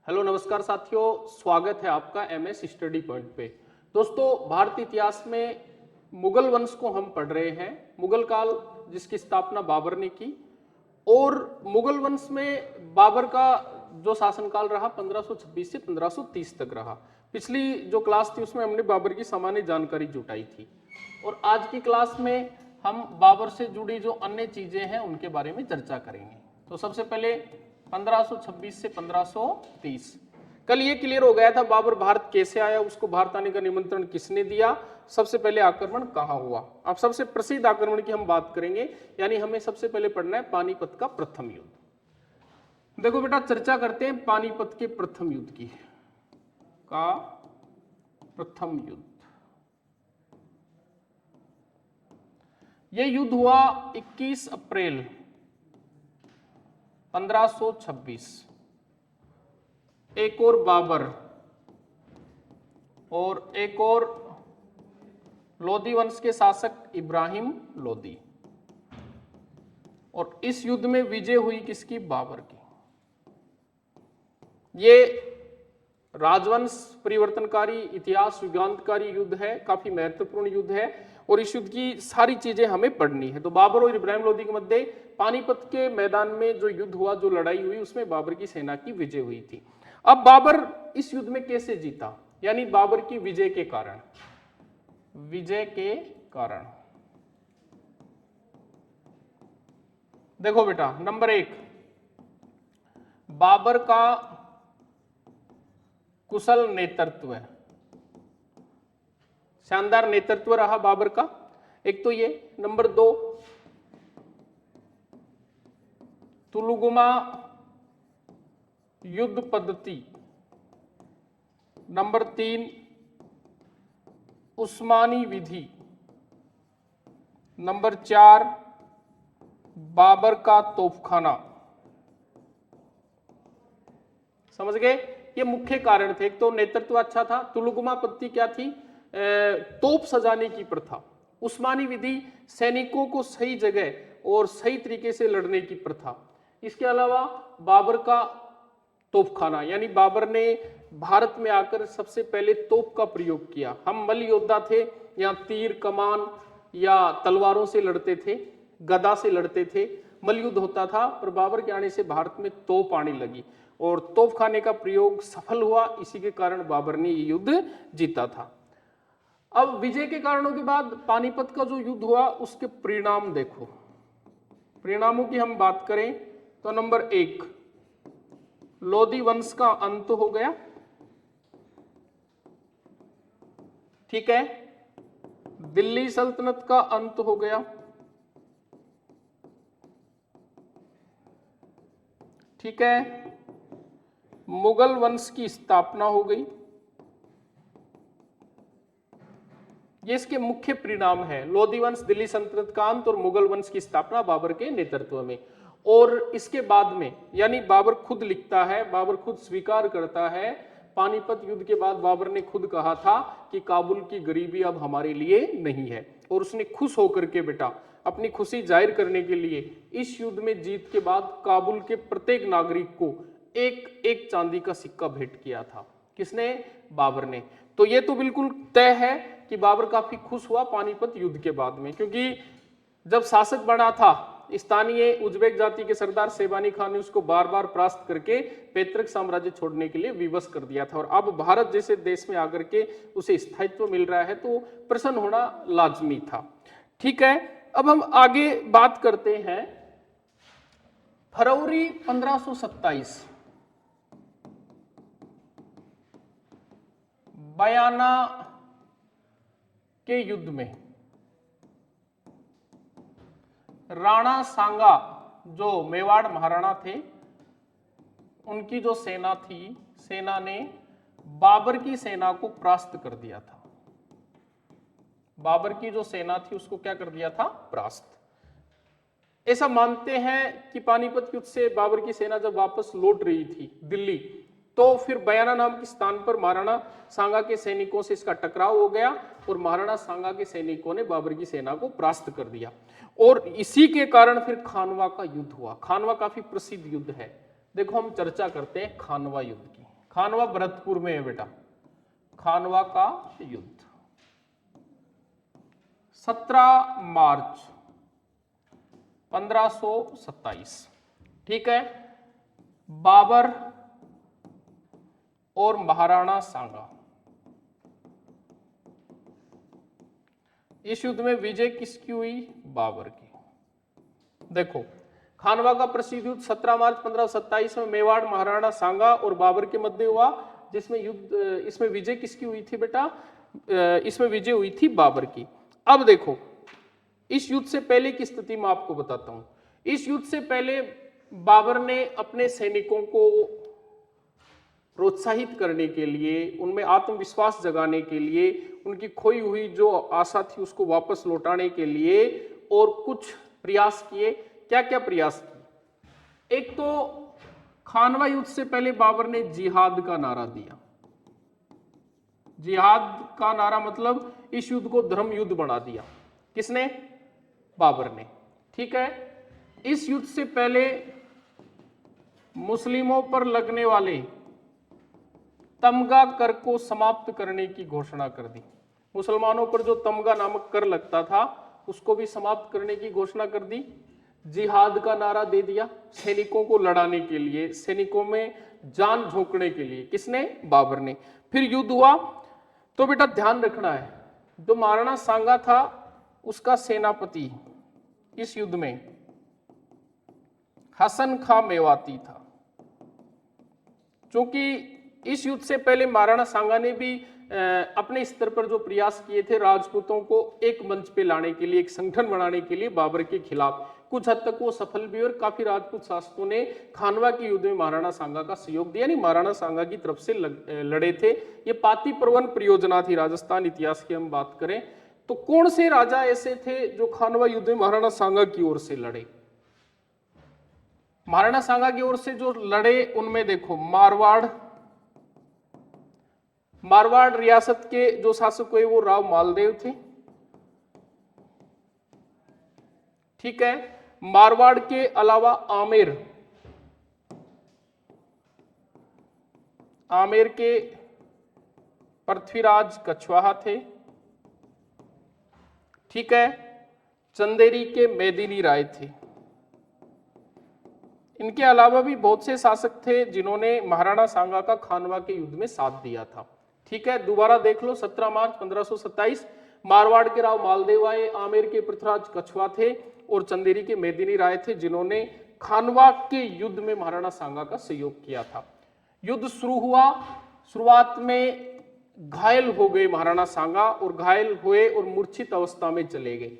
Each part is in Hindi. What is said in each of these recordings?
हेलो नमस्कार साथियों, स्वागत है आपका एमएस स्टडी पॉइंट पे। दोस्तों, भारतीय इतिहास में मुगल वंश को हम पढ़ रहे हैं। मुगल काल जिसकी स्थापना बाबर ने की, और मुगल वंश में बाबर का जो शासनकाल रहा 1526 से 1530 तक रहा। पिछली जो क्लास थी उसमें हमने बाबर की सामान्य जानकारी जुटाई थी, और आज की क्लास में हम बाबर से जुड़ी जो अन्य चीजें हैं उनके बारे में चर्चा करेंगे। तो सबसे पहले 1526 से 1530, कल ये क्लियर हो गया था बाबर भारत कैसे आया, उसको भारत आने का निमंत्रण किसने दिया, सबसे पहले आक्रमण कहाँ हुआ। अब सबसे प्रसिद्ध आक्रमण की हम बात करेंगे, यानी हमें सबसे पहले पढ़ना है पानीपत का प्रथम युद्ध। देखो बेटा, चर्चा करते हैं पानीपत के प्रथम युद्ध की। का प्रथम युद्ध, यह युद्ध हुआ 21 अप्रैल 1526। एक और बाबर और एक और लोदी वंश के शासक इब्राहिम लोदी, और इस युद्ध में विजय हुई किसकी? बाबर की। ये राजवंश परिवर्तनकारी, इतिहास युगांतकारी युद्ध है, काफी महत्वपूर्ण युद्ध है, और इस युद्ध की सारी चीजें हमें पढ़नी है। तो बाबर और इब्राहिम लोदी के मध्य पानीपत के मैदान में जो युद्ध हुआ, जो लड़ाई हुई, उसमें बाबर की सेना की विजय हुई थी। अब बाबर इस युद्ध में कैसे जीता, यानी बाबर की विजय के कारण। विजय के कारण देखो बेटा, नंबर 1, बाबर का कुशल नेतृत्व है। शानदार नेतृत्व रहा बाबर का, एक तो ये। नंबर 2, तुलुगुमा युद्ध पद्धति। नंबर 3, उस्मानी विधि। नंबर 4, बाबर का तोपखाना। समझ गए? ये मुख्य कारण थे। एक तो नेतृत्व अच्छा था, तुलुगुमा पद्धति क्या थी? तोप सजाने की प्रथा। उस्मानी विधि, सैनिकों को सही जगह और सही तरीके से लड़ने की प्रथा। इसके अलावा बाबर का तोपखाना, यानी बाबर ने भारत में आकर सबसे पहले तोप का प्रयोग किया। हम मल्ल योद्धा थे, यहाँ तीर कमान या तलवारों से लड़ते थे, गदा से लड़ते थे, मल्ल युद्ध होता था। पर बाबर के आने से भारत में तोप आने लगी और तोपखाने का प्रयोग सफल हुआ। इसी के कारण बाबर ने ये युद्ध जीता था। अब विजय के कारणों के बाद पानीपत का जो युद्ध हुआ, उसके परिणाम देखो। परिणामों की हम बात करें तो नंबर 1, लोदी वंश का अंत हो गया। ठीक है। दिल्ली सल्तनत का अंत हो गया। ठीक है। मुगल वंश की स्थापना हो गई। ये इसके मुख्य परिणाम है, लोदी वंश, दिल्ली सल्तनत का अंत और मुगल वंश की स्थापना बाबर के नेतृत्व में। और इसके बाद में, यानी बाबर खुद लिखता है, बाबर खुद स्वीकार करता है, पानीपत युद्ध के बाद बाबर ने खुद कहा था कि काबुल की गरीबी अब हमारे लिए नहीं है। और उसने खुश होकर के बेटा अपनी खुशी जाहिर करने के लिए इस युद्ध में जीत के बाद काबुल के प्रत्येक नागरिक को एक एक चांदी का सिक्का भेंट किया था। किसने? बाबर ने। तो ये तो बिल्कुल तय है कि बाबर काफी खुश हुआ पानीपत युद्ध के बाद में, क्योंकि जब शासक बना था स्थानीय उज्बेक जाति के सरदार शेबानी खान ने उसको बार बार परास्त करके पैतृक साम्राज्य छोड़ने के लिए विवश कर दिया था। और अब भारत जैसे देश में आकर के उसे स्थायित्व मिल रहा है तो प्रसन्न होना लाजमी था। ठीक है। अब हम आगे बात करते हैं फरवरी 1527, बयाना के युद्ध में राणा सांगा, जो मेवाड़ महाराणा थे, उनकी जो सेना थी, सेना ने बाबर की सेना को परास्त कर दिया था। बाबर की जो सेना थी उसको क्या कर दिया था? परास्त। ऐसा मानते हैं कि पानीपत युद्ध से बाबर की सेना जब वापस लौट रही थी दिल्ली, तो फिर बयाना नाम के स्थान पर महाराणा सांगा के सैनिकों से इसका टकराव हो गया और महाराणा सांगा के सैनिकों ने बाबर की सेना को परास्त कर दिया। और इसी के कारण फिर खानवा का युद्ध हुआ। खानवा काफी प्रसिद्ध युद्ध है। देखो, हम चर्चा करते हैं खानवा युद्ध की। खानवा भरतपुर में है बेटा, खानवा का युद्ध 17 मार्च 1527। ठीक है। बाबर और महाराणा सांगा, इस युद्ध में विजय किसकी हुई? बाबर की। देखो, खानवा का प्रसिद्ध युद्ध 17 मार्च 1527 में मेवाड़, महाराणा सांगा और बाबर के मध्य हुआ, जिसमें इसमें विजय किसकी हुई थी बेटा? इसमें विजय हुई थी बाबर की। अब देखो, इस युद्ध से पहले की स्थिति मैं आपको बताता हूं। इस युद्ध से पहले बाबर ने अपने सैनिकों को प्रोत्साहित करने के लिए, उनमें आत्मविश्वास जगाने के लिए, उनकी खोई हुई जो आशा थी उसको वापस लौटाने के लिए और कुछ प्रयास किए। क्या क्या प्रयास किए? एक तो खानवा युद्ध से पहले बाबर ने जिहाद का नारा दिया। जिहाद का नारा मतलब इस युद्ध को धर्म युद्ध बना दिया। किसने? बाबर ने। ठीक है। इस युद्ध से पहले मुस्लिमों पर लगने वाले तमगा कर को समाप्त करने की घोषणा कर दी। मुसलमानों पर जो तमगा नामक कर लगता था उसको भी समाप्त करने की घोषणा कर दी। जिहाद का नारा दे दिया सैनिकों को लड़ाने के लिए, सैनिकों में जान झोंकने के लिए। किसने? बाबर ने। फिर युद्ध हुआ तो बेटा ध्यान रखना है, जो महाराणा सांगा था उसका सेनापति इस युद्ध में हसन खां मेवाती था। क्योंकि इस युद्ध से पहले महाराणा सांगा ने भी अपने स्तर पर जो प्रयास किए थे राजपूतों को एक मंच पे लाने के लिए, एक संगठन बनाने के लिए बाबर के खिलाफ, कुछ हद तक वो सफल भी और काफी राजपूत शासकों ने खानवा के युद्ध में महाराणा सांगा का सहयोग दिया, नहीं महाराणा सांगा की तरफ से लड़े थे। ये पाती प्रवन परियोजना थी। राजस्थान इतिहास की हम बात करें तो कौन से राजा ऐसे थे जो खानवा युद्ध में महाराणा सांगा की ओर से लड़े? महाराणा सांगा की ओर से जो लड़े उनमें देखो, मारवाड़ रियासत के जो शासक हुए वो राव मालदेव थे। ठीक है। मारवाड़ के अलावा आमेर के पृथ्वीराज कछवाहा थे। ठीक है। चंदेरी के मेदिनी राय थे। इनके अलावा भी बहुत से शासक थे जिन्होंने महाराणा सांगा का खानवा के युद्ध में साथ दिया था। ठीक है। दोबारा देख लो, 17 मार्च 1527 मारवाड़ के राव मालदेव आए, आमेर के पृथ्वीराज कछवा थे और चंदेरी के मेदिनी राय थे जिन्होंने खानवा के युद्ध में महाराणा सांगा का सहयोग किया था। युद्ध शुरू हुआ, शुरुआत में घायल हो गए महाराणा सांगा और घायल हुए और मूर्छित अवस्था में चले गए।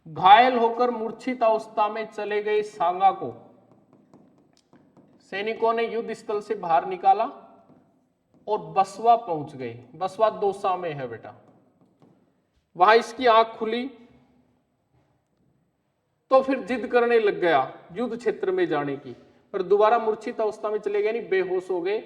घायल होकर मूर्छित अवस्था में चले गए सांगा को सैनिकों ने युद्ध स्थल से बाहर निकाला और बसवा पहुंच गए। बसवा दौसा में है बेटा। वहां इसकी आंख खुली तो फिर जिद करने लग गया युद्ध क्षेत्र में जाने की, पर दोबारा मूर्छित अवस्था में चले गए, नहीं बेहोश हो गए।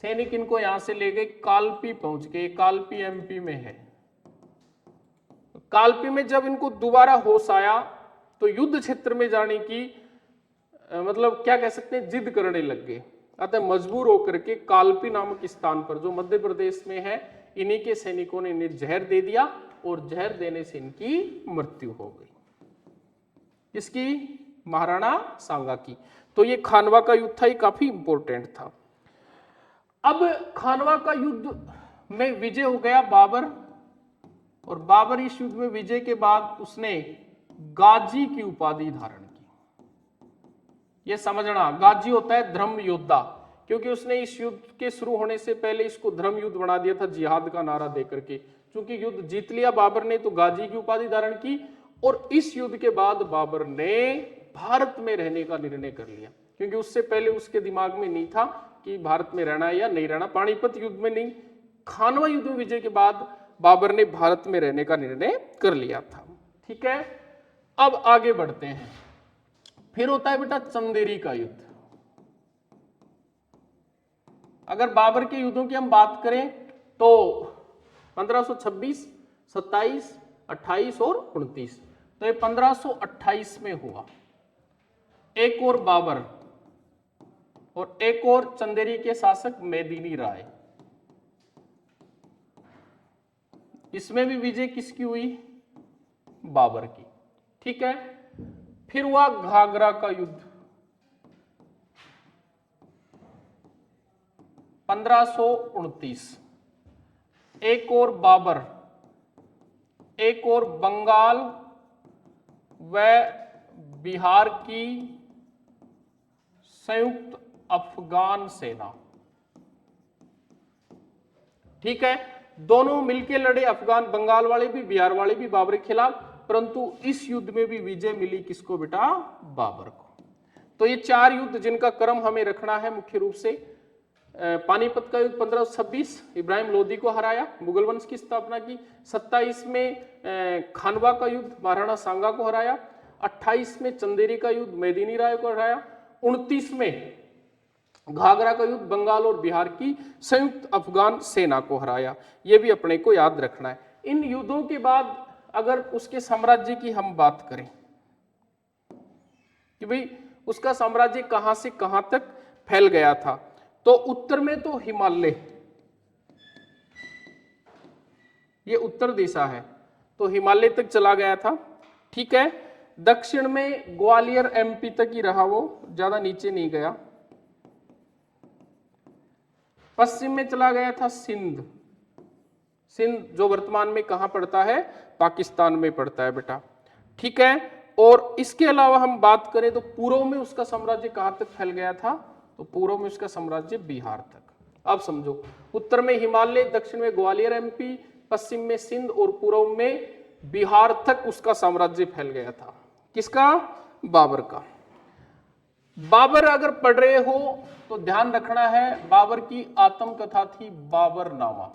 सैनिक इनको यहां से ले गए, कालपी पहुंच गए। कालपी एमपी में है। कालपी में जब इनको दोबारा होश आया तो युद्ध क्षेत्र में जाने की मतलब क्या कह सकते हैं, जिद करने लग गए। अतः मजबूर होकर के कालपी नामक स्थान पर जो मध्य प्रदेश में है, इन्हीं के सैनिकों ने इन्हें जहर दे दिया और जहर देने से इनकी मृत्यु हो गई। इसकी महाराणा सांगा की। तो ये खानवा का युद्ध था, ये काफी इंपॉर्टेंट था। अब खानवा का युद्ध में विजय हो गया बाबर, और बाबर इस युद्ध में विजय के बाद उसने गाजी की उपाधि धारण की। यह समझना, गाजी होता है धर्म योद्धा, क्योंकि उसने इस युद्ध के शुरू होने से पहले इसको धर्म युद्ध बना दिया था जिहाद का नारा देकर के। क्योंकि युद्ध जीत लिया बाबर ने तो गाजी की उपाधि धारण की, और इस युद्ध के बाद बाबर ने भारत में रहने का निर्णय कर लिया, क्योंकि उससे पहले उसके दिमाग में नहीं था कि भारत में रहना है या नहीं रहना। पानीपत युद्ध में नहीं, खानवा युद्ध में विजय के बाद बाबर ने भारत में रहने का निर्णय कर लिया था। ठीक है। अब आगे बढ़ते हैं। फिर होता है बेटा चंदेरी का युद्ध। अगर बाबर के युद्धों की हम बात करें तो 1526, 27, 28 और 29। तो ये 1528 में हुआ। एक और बाबर और एक और चंदेरी के शासक मेदिनी राय। इसमें भी विजय किसकी हुई? बाबर की। ठीक है, फिर हुआ घाघरा का युद्ध 1529। एक और बाबर, एक और बंगाल व बिहार की संयुक्त अफगान सेना। ठीक है, दोनों मिलकर लड़े, अफगान, बंगाल वाले भी, बिहार वाले भी बाबर के खिलाफ, परंतु इस युद्ध में भी विजय मिली किसको बेटा? बाबर को। तो ये 4 युद्ध जिनका क्रम हमें रखना है मुख्य रूप से। पानीपत का युद्ध 1526, इब्राहिम लोदी को हराया, मुगल वंश की स्थापना की। 27 में खानवा का युद्ध, महाराणा सांगा को हराया। 28 में चंदेरी का युद्ध, मेदिनी राय को हराया। 29 में घाघरा का युद्ध, बंगाल और बिहार की संयुक्त अफगान सेना को हराया। यह भी अपने को याद रखना है। इन युद्धों के बाद अगर उसके साम्राज्य की हम बात करें कि भाई उसका साम्राज्य कहां से कहां तक फैल गया था, तो उत्तर में तो हिमालय, ये उत्तर दिशा है, तो हिमालय तक चला गया था। ठीक है, दक्षिण में ग्वालियर एमपी तक ही रहा, वो ज्यादा नीचे नहीं गया। पश्चिम में चला गया था सिंध, सिंध जो वर्तमान में कहां पड़ता है? पाकिस्तान में पड़ता है बेटा। ठीक है, और इसके अलावा हम बात करें तो पूर्व में उसका साम्राज्य कहां तक फैल गया था? तो पूर्व में उसका साम्राज्य बिहार तक। अब समझो, उत्तर में हिमालय, दक्षिण में ग्वालियर एमपी, पश्चिम में सिंध और पूर्व में बिहार तक उसका साम्राज्य फैल गया था। किसका? बाबर का। बाबर अगर पढ़ रहे हो तो ध्यान रखना है, बाबर की आत्मकथा थी बाबरनामा,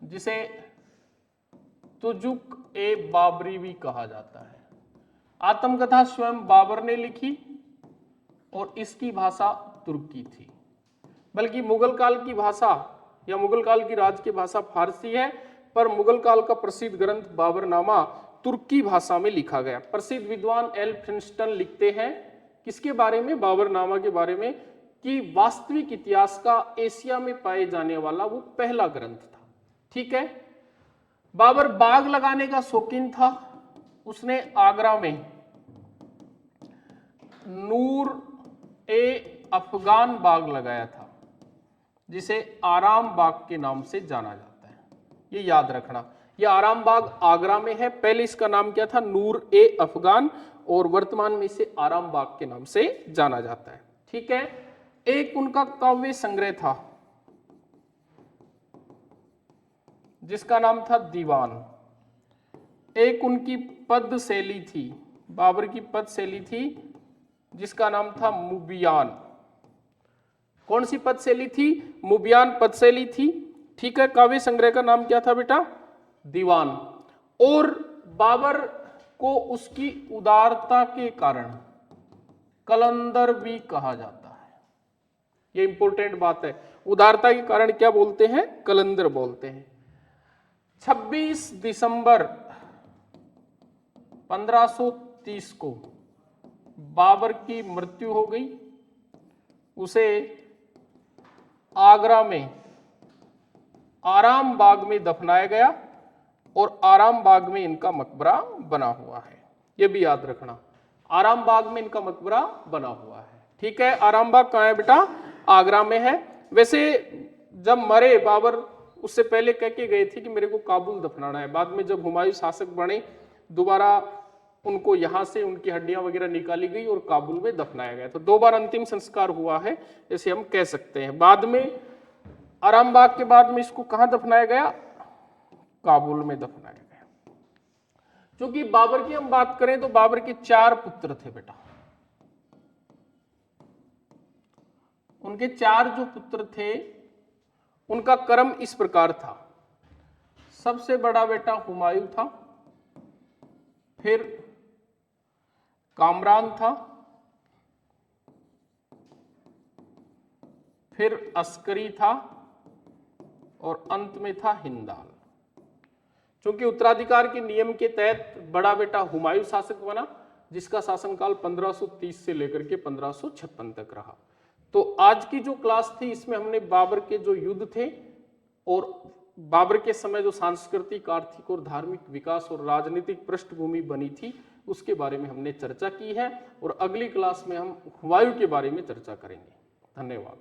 जिसे तुजुक ए बाबरी भी कहा जाता है। आत्मकथा स्वयं बाबर ने लिखी और इसकी भाषा तुर्की थी, बल्कि मुगल काल की भाषा या मुगल काल की राज की भाषा फारसी है, पर मुगल काल का प्रसिद्ध ग्रंथ बाबरनामा तुर्की भाषा में लिखा गया। प्रसिद्ध विद्वान एल प्रिंसटन लिखते हैं किसके बारे में? बाबरनामा के बारे में, कि वास्तविक इतिहास का एशिया में पाए जाने वाला वो पहला ग्रंथ था। ठीक है, बाबर बाग लगाने का शौकीन था। उसने आगरा में नूर ए अफगान बाग लगाया था, जिसे आराम बाग के नाम से जाना जाता है। ये याद रखना, ये आराम बाग आगरा में है। पहले इसका नाम क्या था? नूर ए अफगान, और वर्तमान में इसे आराम बाग के नाम से जाना जाता है। ठीक है, एक उनका काव्य संग्रह था जिसका नाम था दीवान। एक उनकी पद शैली थी, बाबर की पद शैली थी, जिसका नाम था मुबियान। कौन सी पद शैली थी? मुबियान पद शैली थी। ठीक है, काव्य संग्रह का नाम क्या था बेटा? दीवान। और बाबर को उसकी उदारता के कारण कलंदर भी कहा जाता है। ये इंपॉर्टेंट बात है, उदारता के कारण क्या बोलते हैं? कलंदर बोलते हैं। 26 दिसंबर 1530 को बाबर की मृत्यु हो गई। उसे आगरा में आराम बाग में दफनाया गया और आराम बाग में इनका मकबरा बना हुआ है। यह भी याद रखना, आराम बाग में इनका मकबरा बना हुआ है। ठीक है, आराम बाग कहाँ है बेटा? आगरा में है। वैसे जब मरे बाबर, उससे पहले कह के गए थे कि मेरे को काबुल दफनाना है। बाद में जब हुमायूं शासक बने, दोबारा उनको यहाँ से उनकी हड्डियां वगैरह निकाली गई और काबुल में दफनाया गया। तो 2 बार अंतिम संस्कार हुआ है, जैसे हम कह सकते हैं। बाद में आराम बाग के बाद में इसको कहाँ दफनाया गया? काबुल में दफनाया गया। क्योंकि बाबर की हम बात करें तो बाबर के 4 पुत्र थे बेटा। उनके 4 जो पुत्र थे उनका क्रम इस प्रकार था। सबसे बड़ा बेटा हुमायूं था, फिर कामरान था, फिर अस्करी था और अंत में था हिंदाल। क्योंकि उत्तराधिकार के नियम के तहत बड़ा बेटा हुमायूं शासक बना, जिसका शासनकाल 1530 से लेकर के 1556 तक रहा। तो आज की जो क्लास थी इसमें हमने बाबर के जो युद्ध थे और बाबर के समय जो सांस्कृतिक, आर्थिक और धार्मिक विकास और राजनीतिक पृष्ठभूमि बनी थी उसके बारे में हमने चर्चा की है, और अगली क्लास में हम हुमायूं के बारे में चर्चा करेंगे। धन्यवाद।